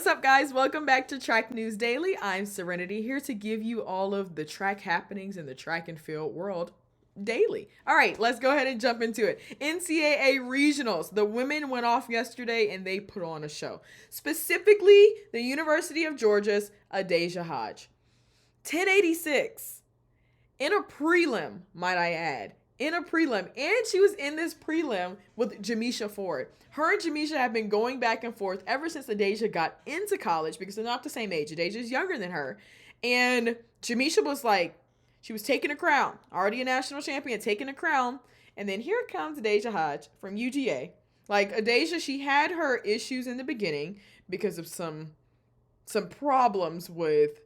What's up, guys? Welcome back to Track News Daily. I'm Serenity, here to give you all of the track happenings in the track and field world daily. All right, let's go ahead and jump into it. NCAA regionals. The women went off yesterday and they put on a show. Specifically, the University of Georgia's Adasia Hodge. 1086 in a prelim, might I add. In a prelim. And she was in this prelim with Jamisha Ford. Her and Jamisha have been going back and forth ever since Adasia got into college because they're not the same age. Adasia is younger than her. And Jamisha was like, she was taking a crown. Already a national champion, taking a crown. And then here comes Adasia Hodge from UGA. Like, Adasia, she had her issues in the beginning because of some problems with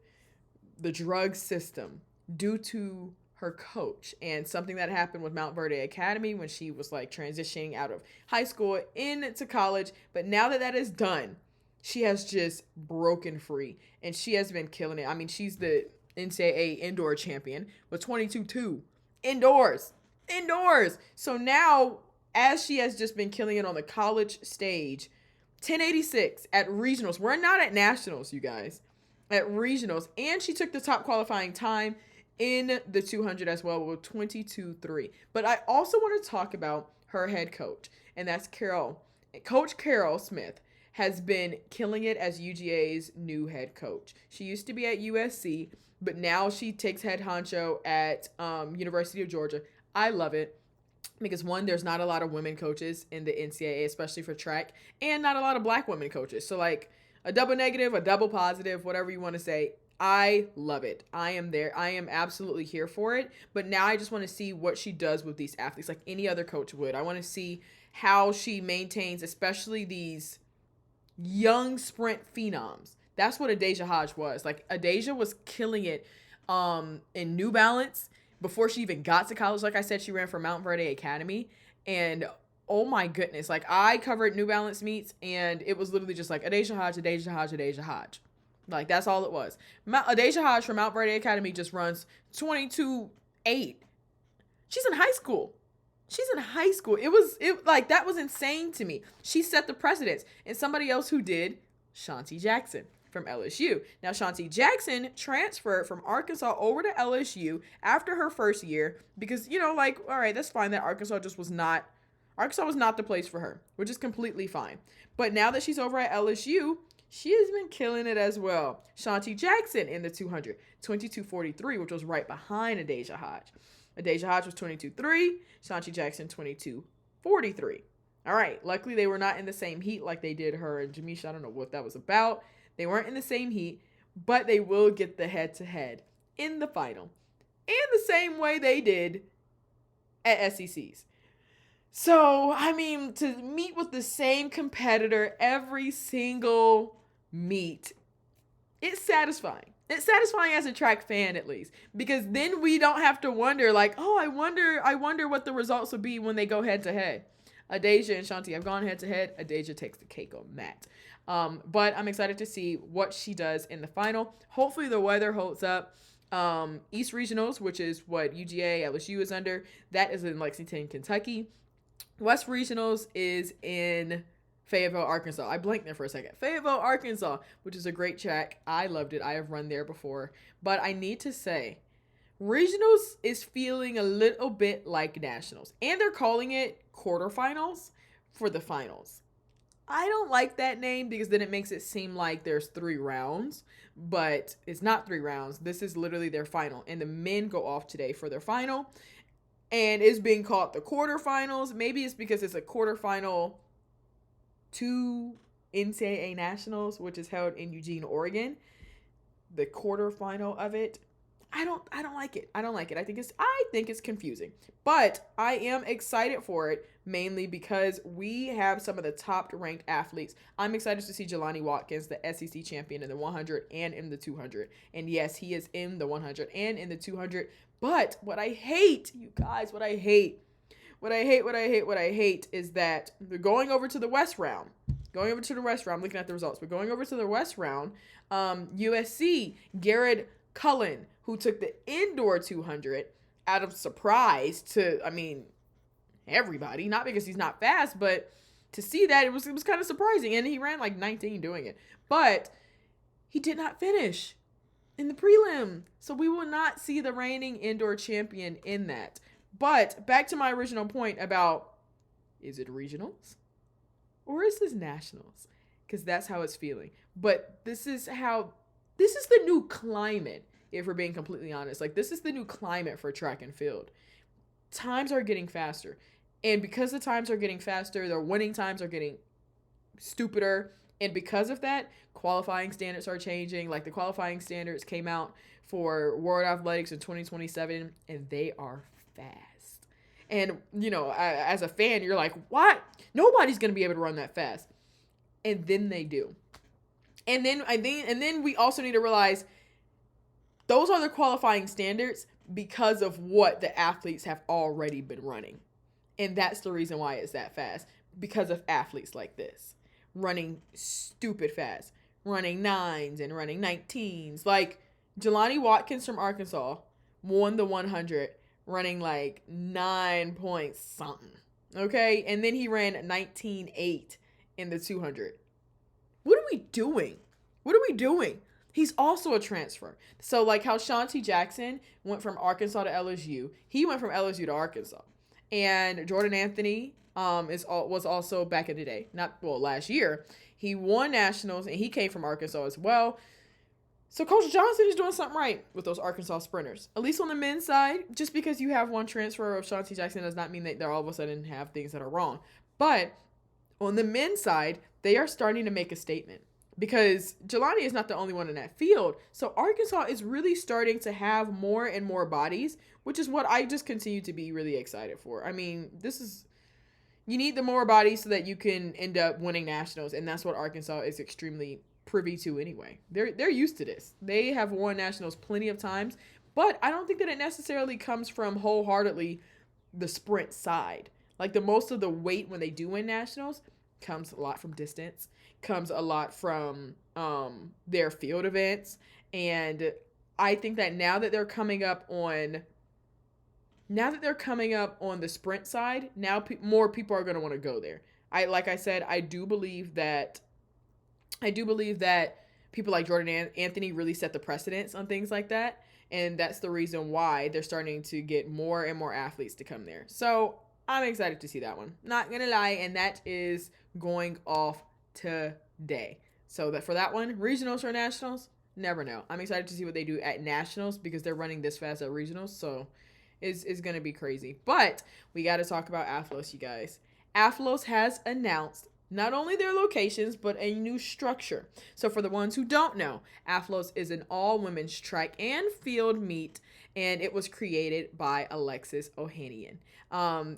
the drug system due to her coach and something that happened with Mount Verde Academy when she was like transitioning out of high school into college. But now that is done, she has just broken free and she has been killing it. I mean, she's the NCAA indoor champion with 22-2 indoors. So now, as she has just been killing it on the college stage, 1086 at regionals. We're not at nationals, you guys. At regionals. And she took the top qualifying time in the 200 as well with 22-3. But I also want to talk about her head coach, and that's Carol. Coach Carol Smith has been killing it as UGA's new head coach. She used to be at USC, but now she takes head honcho at University of Georgia. I love it because, one, there's not a lot of women coaches in the NCAA, especially for track, and not a lot of black women coaches. So, like, a double negative, a double positive, whatever you want to say. I love it. I am there. I am absolutely here for it. But now I just want to see what she does with these athletes like any other coach would. I want to see how she maintains, especially these young sprint phenoms. That's what Adasia Hodge was. Like, Adasia was killing it in New Balance before she even got to college. Like I said, she ran for Mount Verde Academy. And oh my goodness, like, I covered New Balance meets and it was literally just like Adasia Hodge, Adasia Hodge, Adasia Hodge. Like, that's all it was. Adasia Hodge from Mount Verde Academy just runs 22-8. She's in high school. That was insane to me. She set the precedence. And somebody else who did, Shanti Jackson from LSU. Now, Shanti Jackson transferred from Arkansas over to LSU after her first year because, all right, that's fine that Arkansas was not the place for her, which is completely fine. But now that she's over at LSU, she has been killing it as well. Shanti Jackson in the 200, 22-43, which was right behind Adasia Hodge. Adasia Hodge was 22-3, Shanti Jackson 22-43. All right, luckily they were not in the same heat like they did her and Jamisha. I don't know what that was about. They weren't in the same heat, but they will get the head-to-head in the final. In the same way they did at SECs. So, I mean, to meet with the same competitor every single meet, it's satisfying. It's satisfying as a track fan, at least, because then we don't have to wonder, like, oh, I wonder what the results will be when they go head to head. Adasia and Shanti have gone head to head. Adasia takes the cake on that. But I'm excited to see what she does in the final. Hopefully the weather holds up. East Regionals, which is what UGA, LSU is under, that is in Lexington, Kentucky. West Regionals is in Fayetteville, Arkansas. I blanked there for a second. Fayetteville, Arkansas, which is a great track. I loved it. I have run there before. But I need to say, Regionals is feeling a little bit like Nationals. And they're calling it quarterfinals for the finals. I don't like that name because then it makes it seem like there's 3 rounds. But it's not 3 rounds. This is literally their final. And the men go off today for their final. And it's being called the quarterfinals. Maybe it's because it's a quarterfinal to NCAA Nationals, which is held in Eugene, Oregon. The quarterfinal of it. I don't like it. I think it's confusing. But I am excited for it, mainly because we have some of the top ranked athletes. I'm excited to see Jelani Watkins, the SEC champion in the 100 and in the 200. And yes, he is in the 100 and in the 200. But what I hate, you guys, what I hate is that we're going over to the West round. Looking at the results. We're going over to the West round. USC, Garrett Cullen, who took the indoor 200 out of surprise to, everybody. Not because he's not fast, but to see that, it was kind of surprising. And he ran like 19 doing it. But he did not finish in the prelim. So we will not see the reigning indoor champion in that. But back to my original point about, is it regionals or is this nationals? Because that's how it's feeling. But this is the new climate, if we're being completely honest. Like, this is the new climate for track and field. Times are getting faster. And because the times are getting faster, their winning times are getting stupider. And because of that, qualifying standards are changing. Like, the qualifying standards came out for World Athletics in 2027, and they are fast. And, you know, as a fan, you're like, what? Nobody's going to be able to run that fast. And then they do. And then we also need to realize those are the qualifying standards because of what the athletes have already been running. And that's the reason why it's that fast. Because of athletes like this. Running stupid fast. Running 9s and running 19s. Like, Jelani Watkins from Arkansas won the 100 running like 9 points something. Okay? And then he ran 19.8 in the 200. What are we doing? What are we doing? He's also a transfer. So like how Shanti Jackson went from Arkansas to LSU, he went from LSU to Arkansas. And Jordan Anthony was also back in the day, last year. He won nationals and he came from Arkansas as well. So Coach Johnson is doing something right with those Arkansas sprinters. At least on the men's side, just because you have one transfer of Shanti Jackson does not mean that they're all of a sudden have things that are wrong. But on the men's side, they are starting to make a statement. Because Jelani is not the only one in that field. So Arkansas is really starting to have more and more bodies, which is what I just continue to be really excited for. I mean, you need the more bodies so that you can end up winning nationals. And that's what Arkansas is extremely privy to anyway. They're used to this. They have won nationals plenty of times. But I don't think that it necessarily comes from wholeheartedly the sprint side. Like, the most of the weight when they do win nationals comes a lot from distance. Comes a lot from their field events. And I think that now that they're coming up on the sprint side, now more people are going to want to go there. Like I said, I do believe that people like Jordan Anthony really set the precedence on things like that. And that's the reason why they're starting to get more and more athletes to come there. So I'm excited to see that one. Not going to lie. And that is going off today. So that for that one, regionals or nationals, never know. I'm excited to see what they do at nationals because they're running this fast at regionals. So it's going to be crazy. But we got to talk about Athlos, you guys. Athlos has announced not only their locations, but a new structure. So for the ones who don't know, Athlos is an all-women's track and field meet, and it was created by Alexis Ohanian,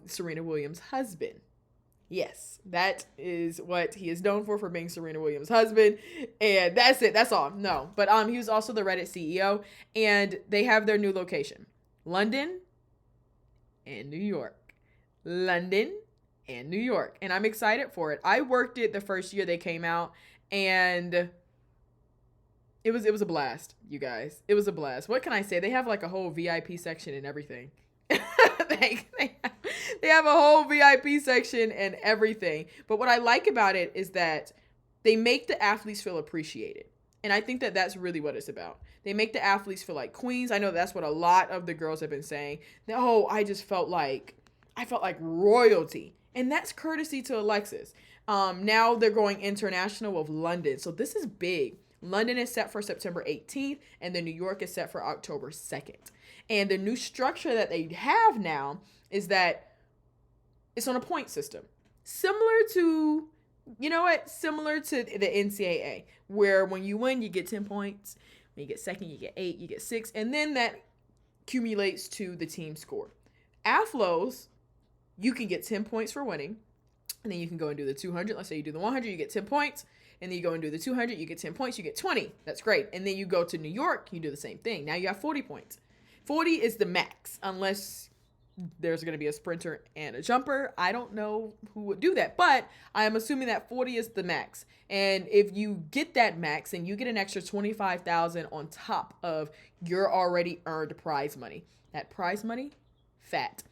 Serena Williams' husband. Yes, that is what he is known for being Serena Williams' husband. And that's it. That's all. No. But he was also the Reddit CEO. And they have their new location. London and New York. London and New York. And I'm excited for it. I worked it the first year they came out. And it was a blast, you guys. It was a blast. What can I say? They have like a whole VIP section and everything. They have a whole VIP section and everything. But what I like about it is that they make the athletes feel appreciated. And I think that that's really what it's about. They make the athletes feel like queens. I know that's what a lot of the girls have been saying. Oh, I felt like royalty. And that's courtesy to Alexis. Now they're going international with London. So this is big. London is set for September 18th, and then New York is set for October 2nd. And the new structure that they have now is that it's on a point system. Similar to the NCAA, where when you win, you get 10 points. When you get second, you get 8, you get 6, and then that accumulates to the team score. Athlos, you can get 10 points for winning, and then you can go and do the 200. Let's say you do the 100, you get 10 points, and then you go and do the 200, you get 10 points, you get 20. That's great. And then you go to New York, you do the same thing. Now you have 40 points. 40 is the max, unless there's going to be a sprinter and a jumper. I don't know who would do that, but I am assuming that 40 is the max. And if you get that max, then you get an extra $25,000 on top of your already earned prize money. That prize money, fat.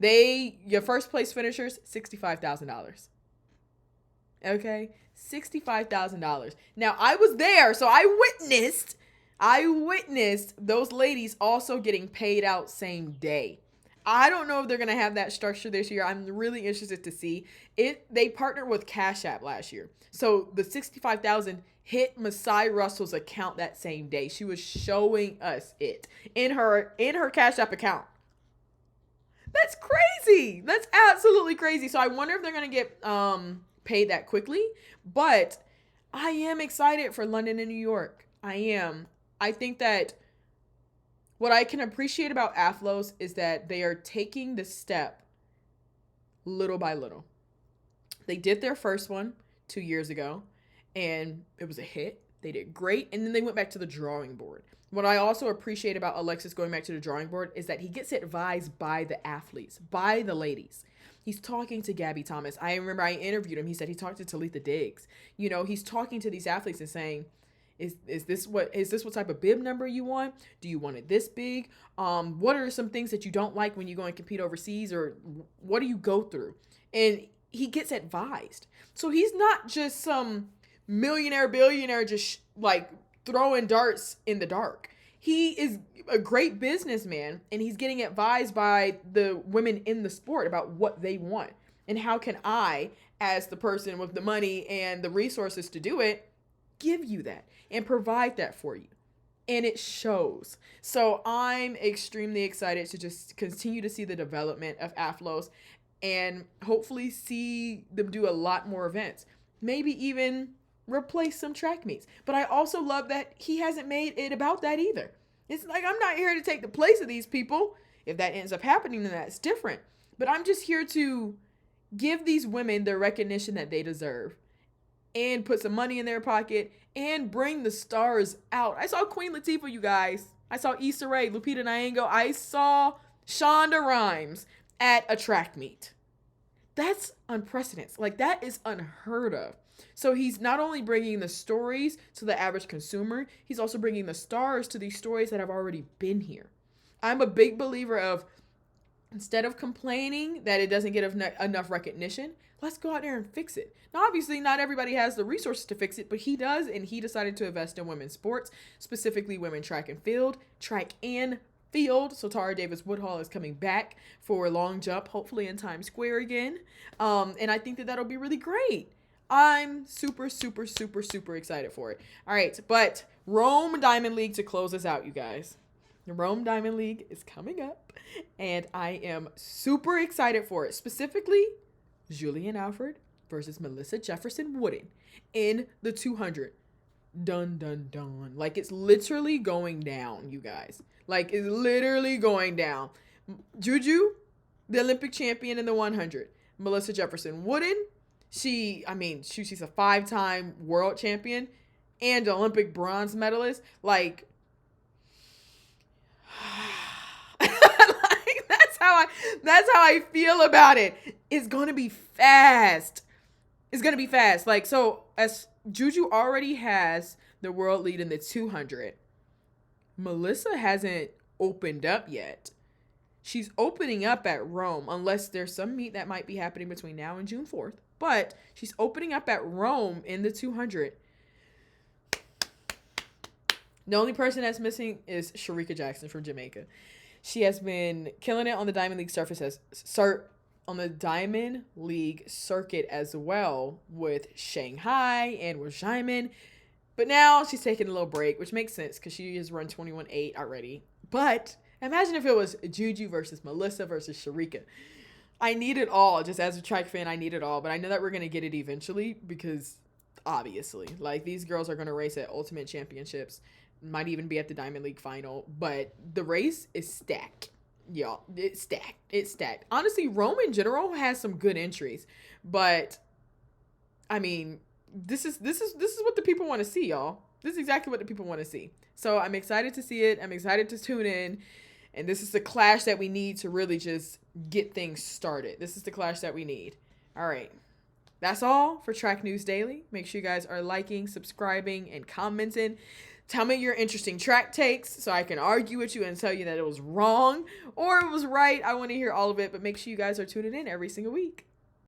Your first place finishers, $65,000. Okay, $65,000. Now I was there, so I witnessed those ladies also getting paid out same day. I don't know if they're gonna have that structure this year. I'm really interested to see it. They partnered with Cash App last year, so the 65,000 hit Masai Russell's account that same day. She was showing us it in her Cash App account. That's crazy. That's absolutely crazy. So I wonder if they're gonna get paid that quickly. But I am excited for London and New York. I am. I think that what I can appreciate about Athlos is that they are taking the step little by little. They did their first one 2 years ago, and it was a hit. They did great, and then they went back to the drawing board. What I also appreciate about Alexis going back to the drawing board is that he gets advised by the athletes, by the ladies. He's talking to Gabby Thomas. I remember I interviewed him. He said he talked to Talitha Diggs. He's talking to these athletes and saying, is this what type of bib number you want? Do you want it this big? What are some things that you don't like when you go and compete overseas, or what do you go through? And he gets advised. So he's not just some millionaire, billionaire just like throwing darts in the dark. He is a great businessman, and he's getting advised by the women in the sport about what they want. And how can I, as the person with the money and the resources to do it, give you that and provide that for you? And it shows. So I'm extremely excited to just continue to see the development of Athlos and hopefully see them do a lot more events. Maybe even replace some track meets. But I also love that he hasn't made it about that either. It's like, I'm not here to take the place of these people. If that ends up happening, then that's different. But I'm just here to give these women the recognition that they deserve and put some money in their pocket and bring the stars out. I saw Queen Latifah, you guys. I saw Issa Rae, Lupita Nyong'o. I saw Shonda Rhimes at a track meet. That's unprecedented. Like, that is unheard of. So he's not only bringing the stories to the average consumer, he's also bringing the stars to these stories that have already been here. I'm a big believer of, instead of complaining that it doesn't get enough recognition, let's go out there and fix it. Now, obviously, not everybody has the resources to fix it, but he does, and he decided to invest in women's sports, specifically women track and field. So Tara Davis Woodhull is coming back for a long jump, hopefully in Times Square again. And I think that that'll be really great. I'm super, super, super, super excited for it. All right, but Rome Diamond League to close us out, you guys. The Rome Diamond League is coming up, and I am super excited for it. Specifically, Julian Alfred versus Melissa Jefferson Wooden in the 200. Dun, dun, dun. Like, it's literally going down, you guys. Like, it's literally going down. Juju, the Olympic champion in the 100. Melissa Jefferson Wooden, she's a 5-time world champion and Olympic bronze medalist. Like, like that's how I feel about it. It's gonna be fast. It's gonna be fast. Like, so as Juju already has the world lead in the 200, Melissa hasn't opened up yet. She's opening up at Rome, unless there's some meet that might be happening between now and June 4th. But she's opening up at Rome in the 200. The only person that's missing is Sharika Jackson from Jamaica. She has been killing it on the Diamond League on the Diamond League circuit as well, with Shanghai and with Xiamen. But now she's taking a little break, which makes sense because she has run 21.8 already. But imagine if it was Juju versus Melissa versus Sharika. I need it all. Just as a track fan, I need it all. But I know that we're going to get it eventually because, obviously, like, these girls are going to race at Ultimate Championships. Might even be at the Diamond League final. But the race is stacked. Y'all, it's stacked. It's stacked. Honestly, Rome in general has some good entries. But, I mean, this is what the people want to see, y'all. This is exactly what the people want to see. So I'm excited to see it. I'm excited to tune in. And this is the clash that we need to really just get things started. This is the clash that we need. All right. That's all for Track News Daily. Make sure you guys are liking, subscribing, and commenting. Tell me your interesting track takes so I can argue with you and tell you that it was wrong or it was right. I want to hear all of it, but make sure you guys are tuning in every single week.